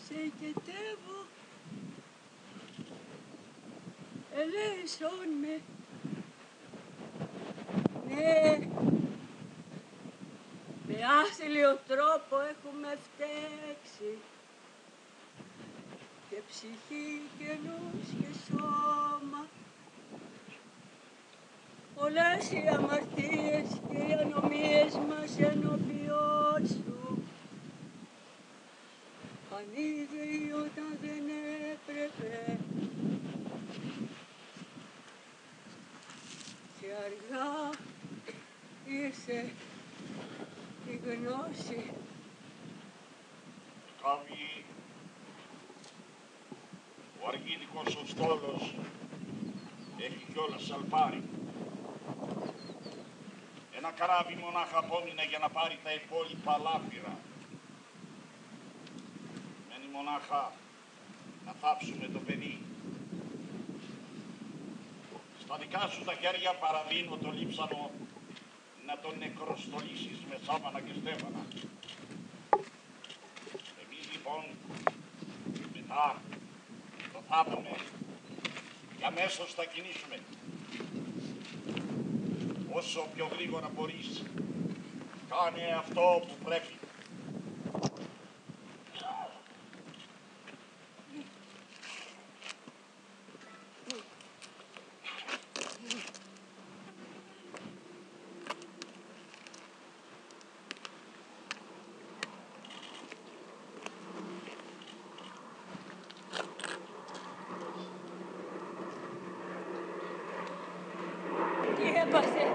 σε οικετεύω, ελέησόν με. Ναι, με άθλιο τρόπο έχουμε φταίξει και ψυχή και νους και σώμα. Πολλές οι αμαρτίες και οι ανομίες μας ενώπιόν σου. Ανίδεοι όταν δεν έπρεπε και αργά ήρθε η γνώση.
Καυγή, ο αργύδικος ο στόλος έχει κιόλας σαλπάρι. Ένα καράβι μονάχα απόμεινε για να πάρει τα υπόλοιπα λάφυρα. Μένει μονάχα να θάψουμε το παιδί. Στα δικά σου τα χέρια παραδίνω το λείψανο να τον νεκροστολίσεις με σάβανα και στέφανα. Εμείς λοιπόν μετά το θάβουμε και αμέσως θα κινήσουμε. Όσο πιο γρήγορα μπορείς, κάνε αυτό που πρέπει.
Τι έπαθε?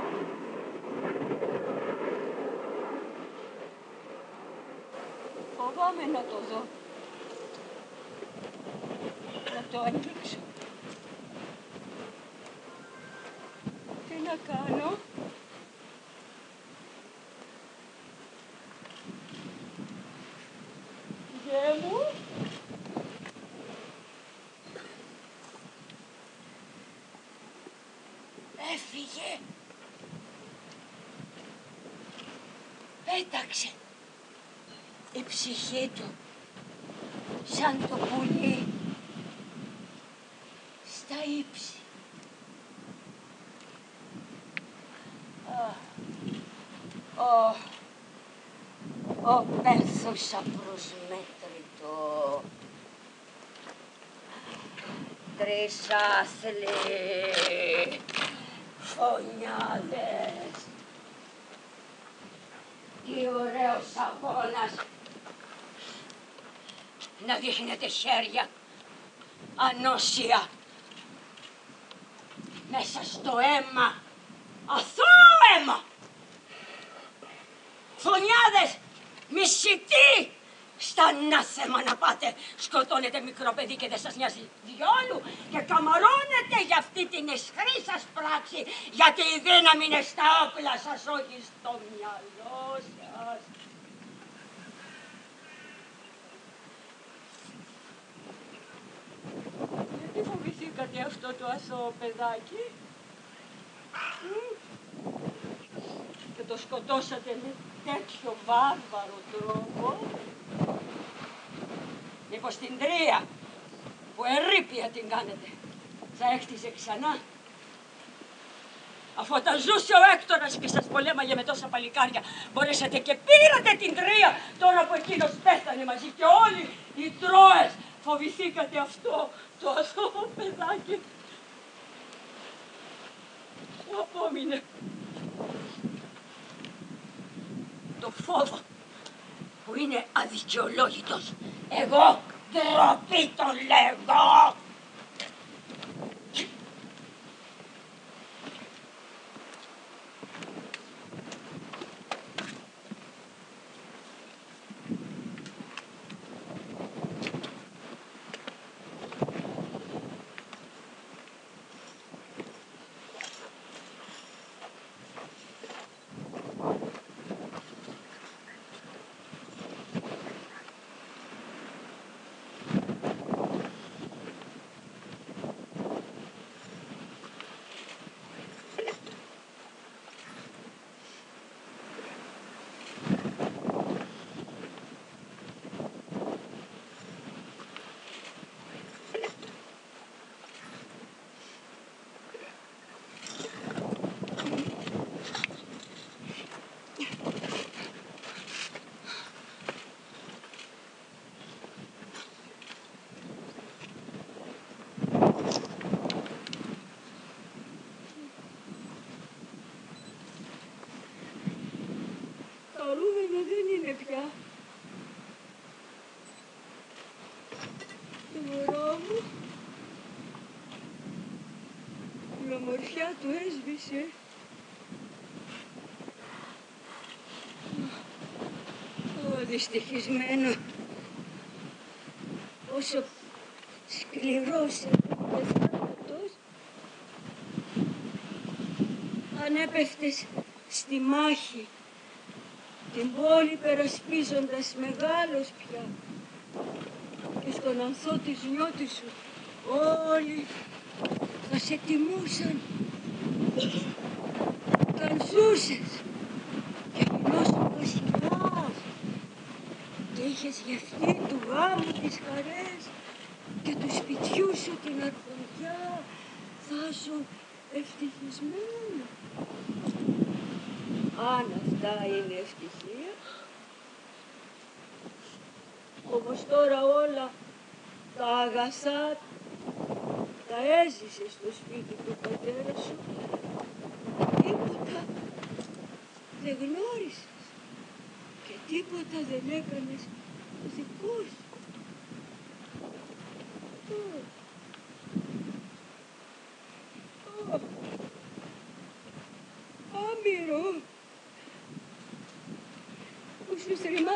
Φοβάμαι να το δω. Να το ανοίξω. Τι να κάνω? Γε μου. Έφυγε. Πέταξε. Η ψυχή του σαν το πουλί στα ύψη. Ο πένθος απροσμέτρητο. Τρισάθλοι φωνιάδες. Τι ωραίος αγώνας. Να δείχνετε χέρια ανώσια μέσα στο αίμα, αθώο αίμα. Φωνιάδες, μισητοί, στα ανάθεμα να πάτε. Σκοτώνετε μικρό παιδί και δεν σας νοιάζει διόλου και καμαρώνετε για αυτή την αισχρή σας πράξη, γιατί η δύναμη είναι στα όπλα σας, όχι στο μυαλό σας. Γιατί φοβηθήκατε αυτό το αθώο παιδάκι και το σκοτώσατε με τέτοιο βάρβαρο τρόπο? Μήπως την Τρία που ερείπια την κάνετε θα έκτιζε ξανά? Αφού όταν ζούσε ο Έκτορας και σας πολέμαγε με τόσα παλικάρια, μπορέσατε και πήρατε την Τρία τώρα που εκείνος πέθανε μαζί και όλοι οι Τρώες. Φοβηθήκατε αυτό το αθώο παιδάκι που απόμεινε. Το φόβο που είναι αδικαιολόγητος. Εγώ ντροπή τον λέγω. Χαρούμενο δεν είναι πια. Το μωρό μου, η ομορφιά του έσβησε. Δυστυχισμένο. Όσο σκληρός έπρεπε θάνατος, αν έπεφτες στη μάχη, την πόλη περασπίζοντας μεγάλος πια, και στον ανθό της νιώτης σου όλοι θα σε τιμούσαν. Όταν ζούσες και γινώσουν βασιλιάς και είχες γευτεί του γάμου τις χαρές και του σπιτιού σου την αρχοντιά, θα ήσουν ευτυχισμένο. Αν αυτά είναι ευτυχία. Όμως τώρα όλα τα αγαθά τα έζησες στο σπίτι του πατέρα σου. Τίποτα δεν γνώρισες και τίποτα δεν έκανες δικό σου.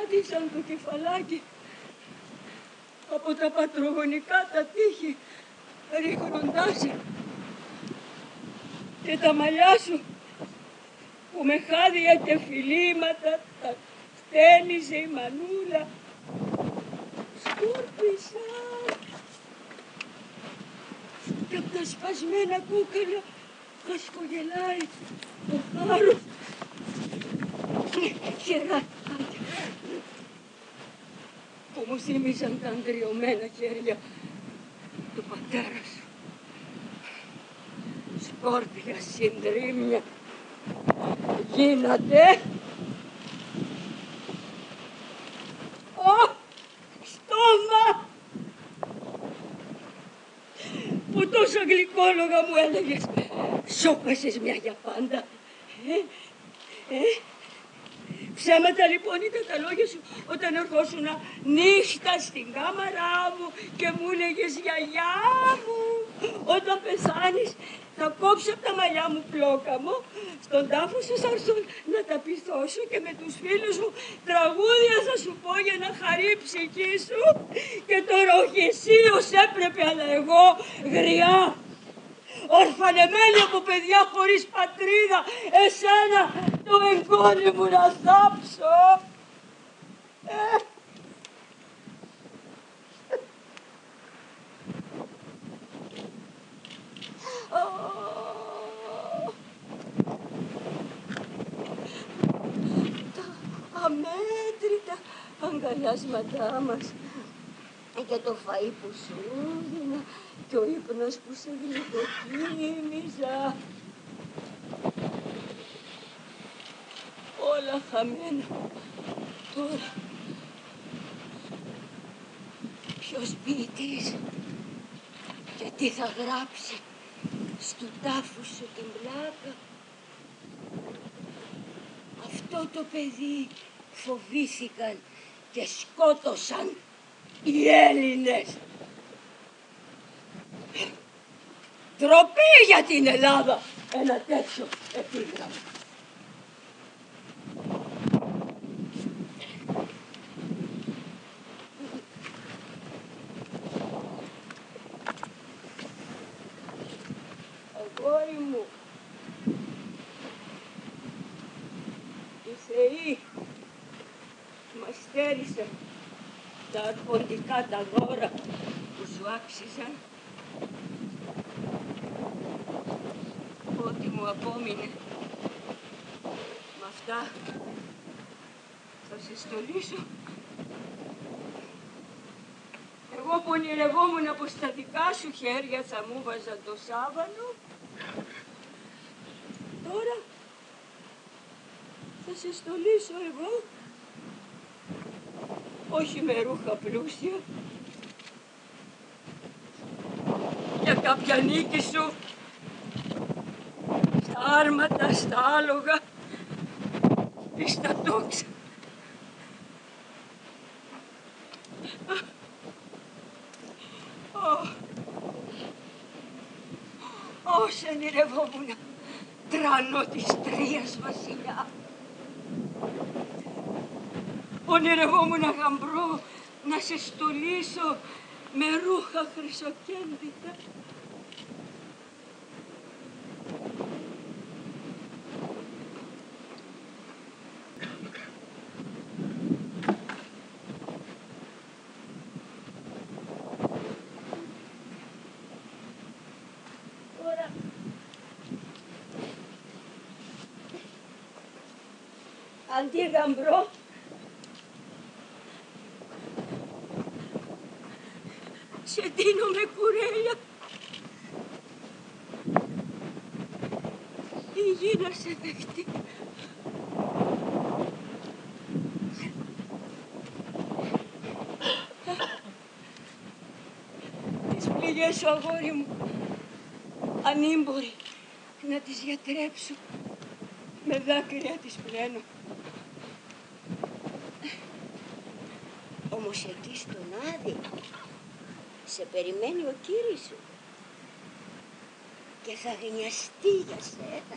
πάτησαν το κεφαλάκι από τα πατρογονικά τα τείχη, ρίχνοντάς και τα μαλλιά σου που με χάδια και φιλήματα τα στένιζε η μανούλα. Σκούρπισαν και απ' τα σπασμένα κούκκαλα χασκογελάει ο χάρος. Χεράκια που μου θύμιζαν τα αντριωμένα χέρια του πατέρα σου. Σκόρπια συντρίμμια γίνατε. Στόμα που τόσο γλυκόλογα μου έλεγες σώπασες μια για πάντα. Ψέματα λοιπόν ήταν τα λόγια σου όταν ερχόσουνα νύχτα στην κάμαρά μου και μου έλεγες γιαγιά μου, όταν πεθάνεις θα κόψω από τα μαλλιά μου πλόκαμο, στον τάφο σου θα έρθω να τα πυθώσω και με τους φίλους μου τραγούδια θα σου πω για να χαρεί η ψυχή σου και τώρα όχι εσύ ως έπρεπε αλλά εγώ γριά. Ορφανεμένη από παιδιά χωρίς πατρίδα, εσένα το εγγόνι μου να θάψω. Τα αμέτρητα αγκαλιάσματά μας και το φαΐ που σου έδινα και ο ύπνος που σε γλυκοκοίμιζα. Όλα χαμένα. Τώρα ποιος ποιητής και τι θα γράψει στου τάφου σου την πλάκα. Αυτό το παιδί φοβήθηκαν και σκότωσαν οι Έλληνες. Ντροπή για την Ελλάδα ένα τέτοιο επίγραμμα. Αγόρι μου, οι θεοί μας στέρισαν τα αρχοντικά τα δώρα που σου άξιζαν. Ό,τι μου απόμεινε με αυτά θα σε στολίσω. Εγώ που ονειρευόμουν από στα δικά σου χέρια θα μου βάζα το σάβανο. Τώρα θα σε στολίσω εγώ, όχι με ρούχα πλούσια, για κάποια νίκη σου, στα άρματα, στα άλογα ή στα τόξα. Όσα ονειρευόμουν τρανό της Τρίας βασιλιά. Ονειρευόμουν γαμπρό να σε στολίσω με ρούχα χρυσοκέντητα. Αντί γαμπρό, σε δίνω με κουρέλια. Η γη να σε δεχτεί. Τις πληγές σου, αγόρι μου, ανήμποροι να τις γιατρέψω, με δάκρυα τις πλένω. Όμως εκεί στον Άδη σε περιμένει ο κύρις σου και θα γνιαστεί για σένα.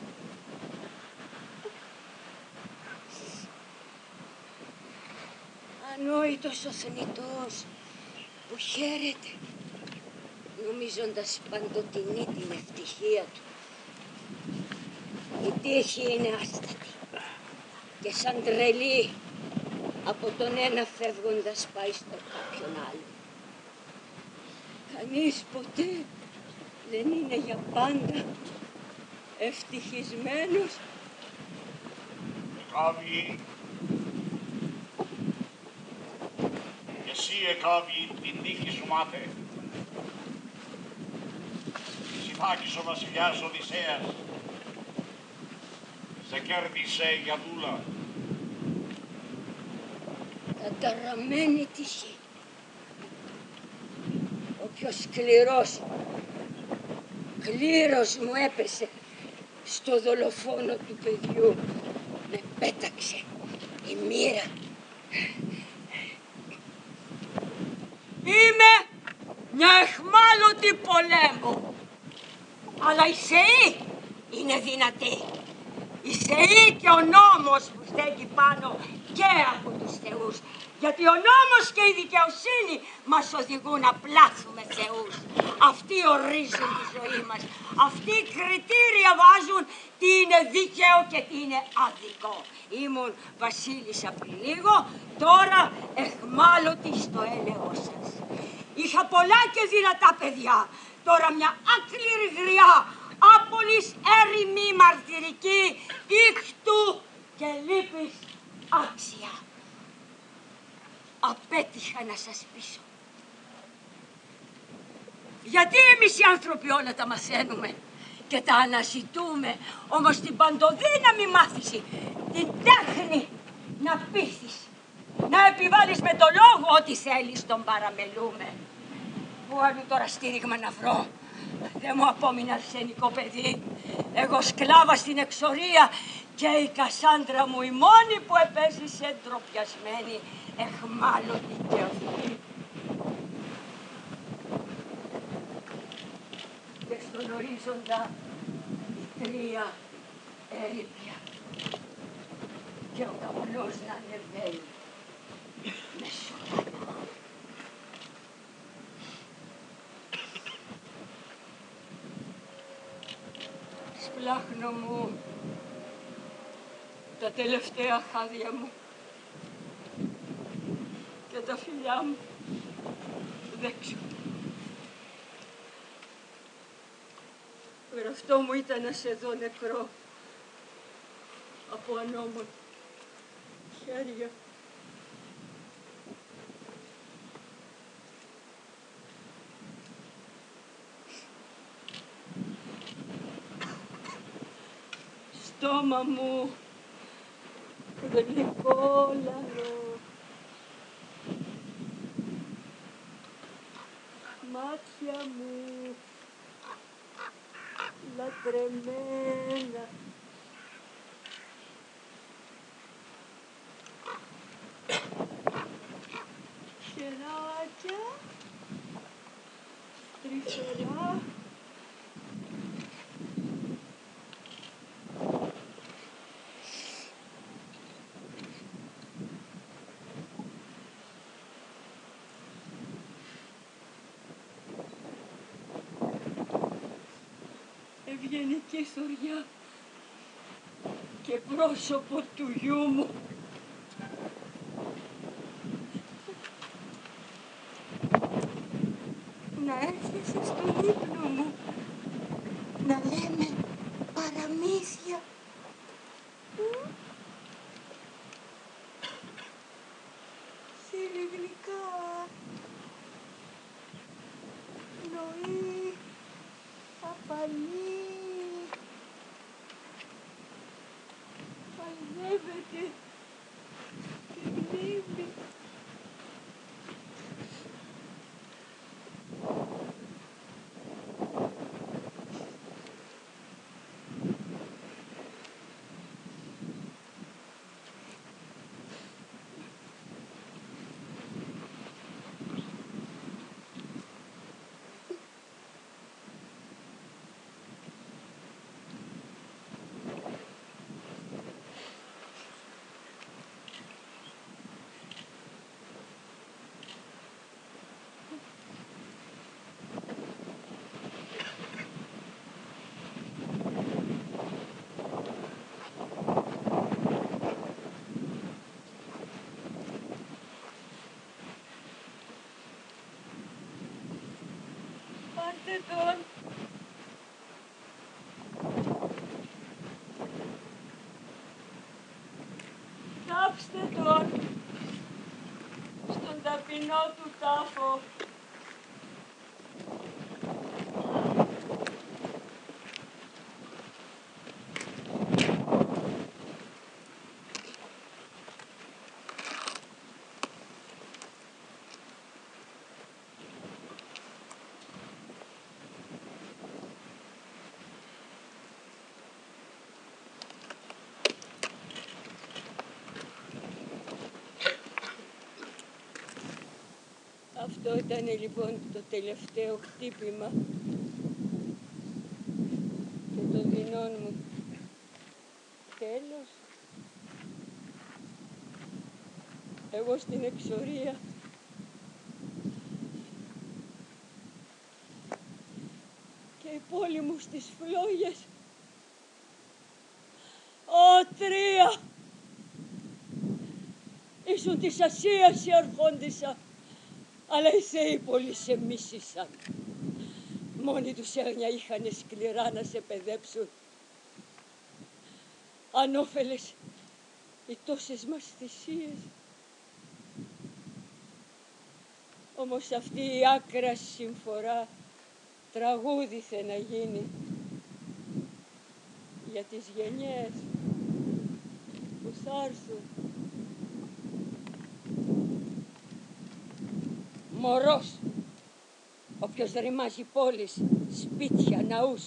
Ανόητος ο θνητός που χαίρεται, νομίζοντας παντοτινή την ευτυχία του. Η τύχη είναι άστατη και σαν τρελή από τον ένα φεύγοντας πάει στον κάποιον άλλο. Κανείς ποτέ δεν είναι για πάντα ευτυχισμένος.
Εκάβη, εσύ Εκάβη την τύχη σου μάθε. Συφάκης ο βασιλιάς Οδυσσέας σε κέρδισε για δούλα.
Καταραμένη τύχη. Όποιος κλήρος μου έπεσε στο δολοφόνο του παιδιού, με πέταξε η μοίρα. Είμαι μια αιχμάλωτη πολέμου, αλλά η Σεή είναι δυνατή. Η Σεή και ο νόμος που στέκει πάνω και από τους θεούς. Γιατί ο νόμος και η δικαιοσύνη μας οδηγούν να πλάθουμε θεούς. Αυτοί ορίζουν τη ζωή μας. Αυτοί κριτήρια βάζουν τι είναι δίκαιο και τι είναι άδικο. Ήμουν βασίλισσα πριν λίγο, τώρα εχμάλωτη στο έλεος σας. Είχα πολλά και δυνατά παιδιά, τώρα μια άκληρη γριά, άπολης έρημη μαρτυρική, ήχτου και λύπης άξια. Απέτυχα να σας πείσω. Γιατί εμείς οι άνθρωποι όλα τα μαθαίνουμε και τα αναζητούμε, όμως την παντοδύναμη μάθηση, την τέχνη να πείθεις, να επιβάλλεις με το λόγο ό,τι θέλεις, τον παραμελούμε. Πού αλλού τώρα στήριγμα να βρω? Δεν μου απόμεινε αρσενικό παιδί. Εγώ σκλάβα στην εξορία και η Κασάνδρα μου η μόνη που επέζησε ντροπιασμένη, εχμάλωτη και οθή. Και στον ορίζοντα η τρία ερήπια και ο καπνός να ανεβαίνει με σωτάνα. Σπλάχνω μου τα τελευταία χάδια μου και τα φιλιά μου δέξω. Γραφτό μου ήταν να σε δω νεκρό από ανώμων χέρια. Στόμα μου γλυκόλανο, μάτια μου λατρεμένα, χεράκια τρυφερά, ευγενική θωριά και πρόσωπο του γιού μου. Να έρχεσαι στον ύπνο μου, να λέμε παραμύθια. Χείλη γλυκά, πνοή απαλή, παλεύεται τη μνήμη. Θάψτε τον. Θάψτε τον στον ταπεινό του τάφο. Αυτό ήταν λοιπόν το τελευταίο χτύπημα και των δεινών μου. Τέλος. Εγώ στην εξορία. Και η πόλη μου στις φλόγες. Ω Τρία! Ήσουν της Ασίας η αρχόντισσα. Αλλά οι Θεοί πολύ σε μίσησαν. Μόνοι τους έγνοια είχανε σκληρά να σε παιδέψουν. Ανώφελες οι τόσες μας θυσίες. Όμως αυτή η άκρα συμφορά τραγούδι θε να γίνει για τις γενιές που θα έρθουν. Μωρός, όποιος ρημάζει πόλεις, σπίτια, ναούς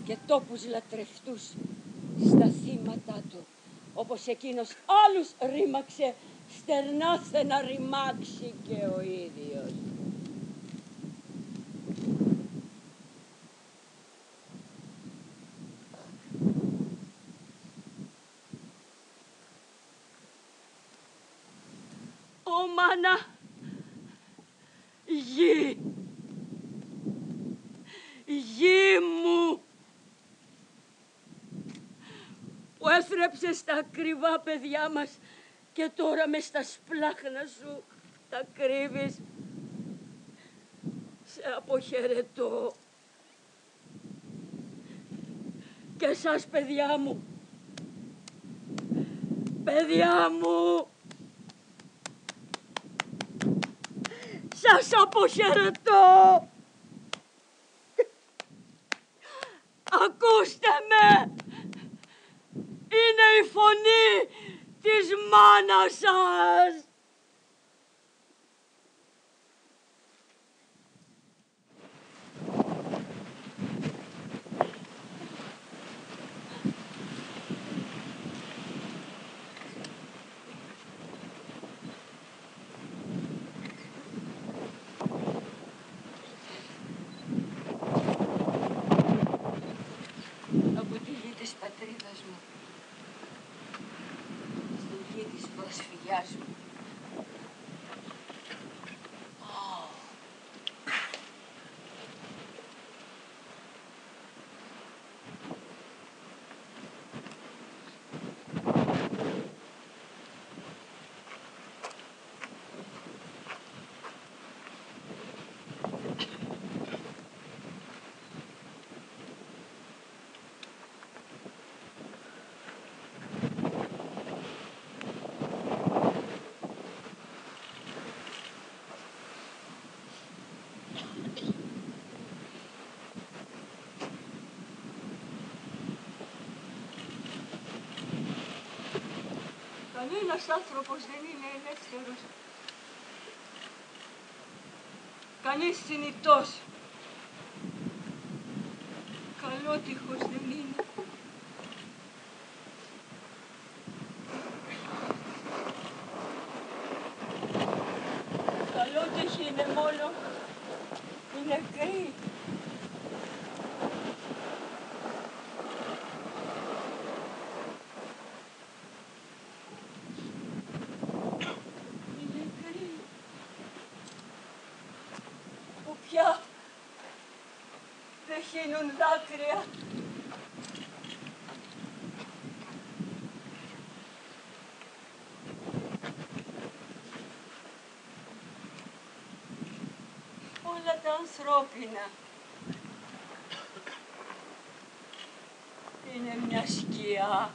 και τόπους λατρευτούς στα θύματα του, όπως εκείνος άλλους ρήμαξε, στερνά θε να ρημάξει και ο ίδιος. Ω μάνα, γη, γη μου, που έθρεψες τα ακριβά παιδιά μας και τώρα μες στα σπλάχνα σου τα κρύβεις. Σε αποχαιρετώ. Και εσάς παιδιά μου, παιδιά μου, σας αποχαιρετώ. Ακούστε με, είναι η φωνή της μάνας σας. Από τη γη της πατρίδας μου, στη γη της προσφυγιάς μου. Κανένας άνθρωπος δεν είναι ελεύθερος. Κανείς συνητός. Καλότυχος δεν είναι. Καλότυχοι είναι μόνο οι νεκροί. Πια δεν χύνουν δάκρυα. Όλα τα ανθρώπινα. Είναι μια σκιά